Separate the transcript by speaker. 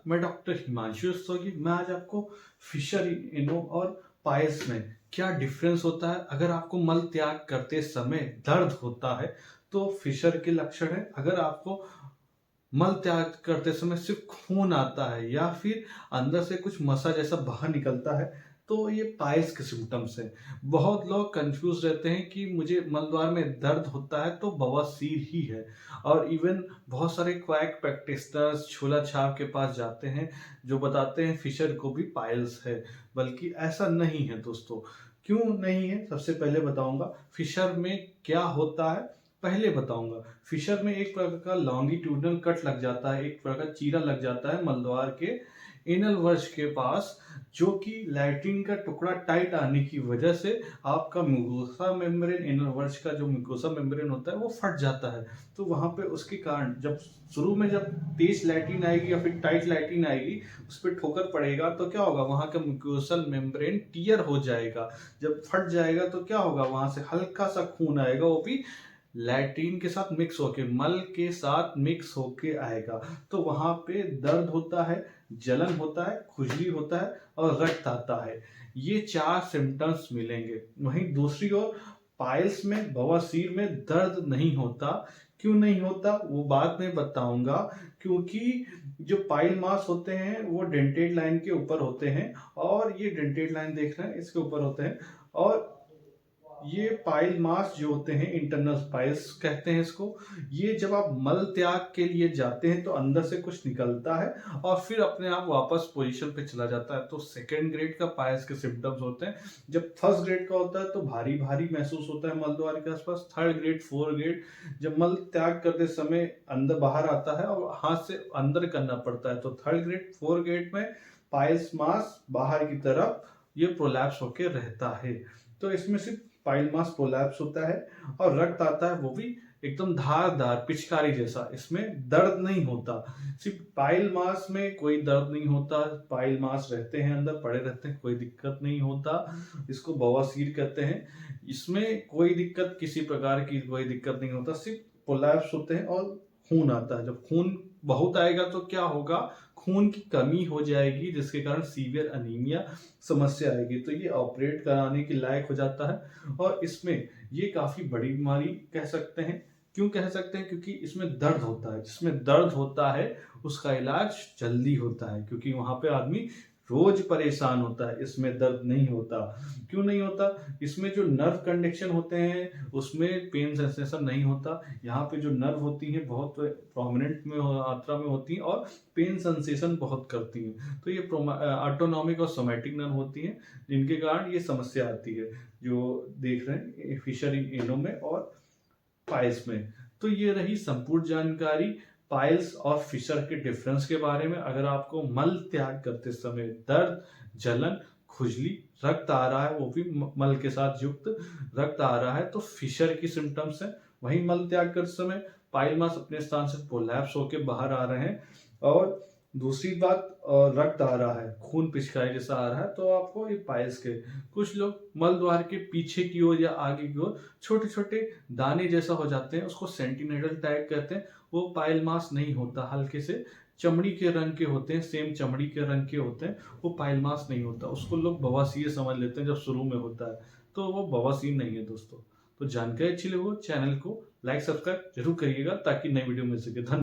Speaker 1: मैं डॉक्टर हिमांशु रस्तोगी। मैं आज आपको फिशर इनो और पाइल्स में क्या डिफरेंस होता है। अगर आपको मल त्याग करते समय दर्द होता है तो फिशर के लक्षण है। अगर आपको मल त्याग करते समय सिर्फ खून आता है या फिर अंदर से कुछ मसा जैसा बाहर निकलता है तो ये पाइल्स के सिम्टम्स हैं। बहुत लोग कंफ्यूज रहते हैं कि मुझे मलद्वार में दर्द होता है तो बवासीर ही है, और इवन बहुत सारे क्वैक प्रैक्टिशनर्स झोला छाप के पास जाते हैं जो बताते हैं फिशर को भी पाइल्स है। बल्कि ऐसा नहीं है दोस्तों। क्यों नहीं है, सबसे पहले बताऊंगा फिशर में क्या होता है। पहले बताऊंगा फिशर में एक प्रकार का लॉन्गिट्यूडनल कट लग जाता है, एक प्रकार का चीरा लग जाता है मलद्वार के एनल वर्ष के पास, जो कि लैट्रिन का टुकड़ा टाइट आने की वजह से आपका म्यूकोसा मेम्ब्रेन, एनल वर्ष का जो म्यूकोसा मेम्ब्रेन होता है वो फट जाता है। तो वहां पे उसके कारण जब शुरू में जब तेज लैट्रिन आएगी या फिर टाइट लैट्रिन आएगी उस पर ठोकर पड़ेगा तो क्या होगा, वहां का म्यूकोसल मेम्ब्रेन टियर हो जाएगा। जब फट जाएगा तो क्या होगा, वहां से हल्का सा खून आएगा, वो भी लैट्रिन के साथ मिक्स होके, मल के साथ मिक्स होके आएगा। तो वहां पे दर्द होता है, जलन होता है, खुजली होता है और रक्त आता है। ये चार सिम्टम्स मिलेंगे। वहीं दूसरी ओर पाइल्स में, बवासीर में दर्द नहीं होता। क्यों नहीं होता वो बात मैं बताऊंगा। क्योंकि जो पाइल मास होते हैं वो डेंटेड लाइन के ऊपर होते हैं, और ये डेंटेड लाइन देख रहे हैं इसके ऊपर होते हैं। और ये पाइल मास जो होते हैं, इंटरनल पाइल्स कहते हैं इसको, ये जब आप मल त्याग के लिए जाते हैं तो अंदर से कुछ निकलता है और फिर अपने आप वापस पोजीशन पे चला जाता है। तो सेकेंड ग्रेड का पाइल्स के सिम्टम्स होते हैं। जब फर्स्ट ग्रेड का होता है तो भारी भारी महसूस होता है मल द्वार के आसपास। थर्ड ग्रेड, फोर्थ ग्रेड, जब मल त्याग करते समय अंदर बाहर आता है और हाथ से अंदर करना पड़ता है, तो थर्ड ग्रेड, फोर्थ ग्रेड में पाइल्स मास बाहर की तरफ ये प्रोलैप्स होके रहता है। तो इसमें सिर्फ पाइल मास प्रोलैप्स होता है और रक्त आता है, वो भी एकदम धारदार पिचकारी जैसा। इसमें दर्द नहीं होता। सिर्फ पाइल मास में कोई दर्द नहीं होता। पाइल मास रहते हैं अंदर, पड़े रहते हैं, कोई दिक्कत नहीं होता। इसको बवासीर कहते हैं। इसमें कोई दिक्कत, किसी प्रकार की कोई दिक्कत नहीं होता। सिर्फ प्रोलैप्स होते हैं और खून आता है। जब खून बहुत आएगा तो क्या होगा, खून की कमी हो जाएगी जिसके कारण सीवियर अनीमिया समस्या आएगी। तो ये ऑपरेट कराने के लायक हो जाता है। और इसमें ये काफी बड़ी बीमारी कह सकते हैं। क्यों कह सकते हैं, क्योंकि इसमें दर्द होता है। जिसमें दर्द होता है उसका इलाज जल्दी होता है, क्योंकि वहां पे आदमी रोज परेशान होता है। इसमें दर्द नहीं होता। क्यों नहीं होता, इसमें जो नर्व कंडक्शन होते हैं उसमें पेन सेंसेशन नहीं होता। यहाँ पे जो नर्व होती हैं बहुत प्रोमिनेंट में मात्रा में होती हैं और पेन सेंसेशन बहुत करती हैं। तो ये ऑटोनॉमिक और सोमैटिक नर्व होती हैं जिनके कारण ये समस्या आती है जो देख रहे हैं फिशर इनो में और पाइल्स में। तो ये रही संपूर्ण जानकारी पाइल्स और फिशर के डिफरेंस के बारे में। अगर आपको मल त्याग करते समय दर्द, जलन, खुजली, रक्त आ रहा है, वो भी मल के साथ युक्त रक्त आ रहा है, तो फिशर की सिम्टम्स है। वहीं मल त्याग करते समय पाइल मास अपने स्थान से प्रोलैप्स होकर बाहर आ रहे हैं। और दूसरी बात, रक्त आ रहा है, खून पिचकाई जैसा आ रहा है, तो आपको ये पाइल्स के। कुछ लोग मल द्वार के पीछे की ओर या आगे की ओर छोटे छोटे दाने जैसा हो जाते हैं, उसको सेंटिनेडल टाइप कहते हैं। वो पाइल मास नहीं होता, हल्के से चमड़ी के रंग के होते हैं, सेम चमड़ी के रंग के होते हैं। वो पाइल मास नहीं होता, उसको लोग बवासीर समझ लेते हैं जब शुरू में होता है। तो वो बवासीर नहीं है दोस्तों। तो जानकारी अच्छी लगे चैनल को लाइक सब्सक्राइब जरूर करिएगा ताकि नई वीडियो मिल सके। धन्यवाद।